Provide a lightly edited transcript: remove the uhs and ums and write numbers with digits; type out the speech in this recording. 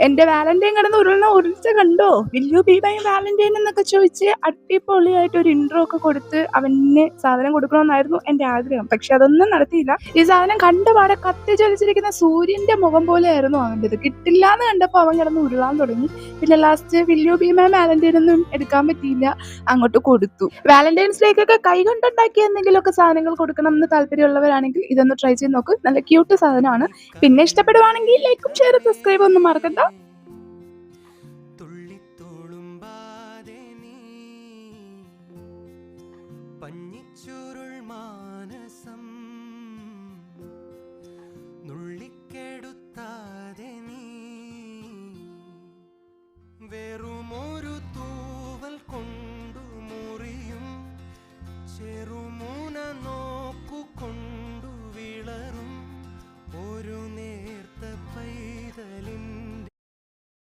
എന്റെ വാലന്റൈൻ കിടന്ന് ഉരുൾച്ച കണ്ടോ, will you be my valentine എന്നൊക്കെ ചോദിച്ച് അടിപൊളിയായിട്ട് ഒരു ഇൻട്രോ ഒക്കെ കൊടുത്ത് അവന് സാധനം കൊടുക്കണമെന്നായിരുന്നു എന്റെ ആഗ്രഹം. പക്ഷെ അതൊന്നും നടത്തിയില്ല. ഈ സാധനം കണ്ടപാടെ കത്തി ജ്വലിച്ചിരിക്കുന്ന സൂര്യന്റെ മുഖം പോലെ ആയിരുന്നു അവൻ്റെത്. കിട്ടില്ല എന്ന് കണ്ടപ്പോൾ അവൻ കിടന്ന് ഉരുളാൻ തുടങ്ങി. പിന്നെ last will you be my valentine ഒന്നും എടുക്കാൻ പറ്റിയില്ല, അങ്ങോട്ട് കൊടുത്തു. വാലന്റൈൻസ് ഡേക്കൊക്കെ കൈകൊണ്ടുണ്ടാക്കിയ എന്തെങ്കിലുമൊക്കെ സാധനങ്ങൾ കൊടുക്കണം എന്ന് താല്പര്യമുള്ളവരാണെങ്കിൽ ഇതൊന്ന് ട്രൈ ചെയ്ത് നോക്ക്. നല്ല ക്യൂട്ട് സാധനമാണ്. പിന്നെ ഇഷ്ടപ്പെടുവാണെങ്കിൽ ലൈക്കും ഷെയറും സബ്സ്ക്രൈബ് ഒന്നും മറക്കണ്ട.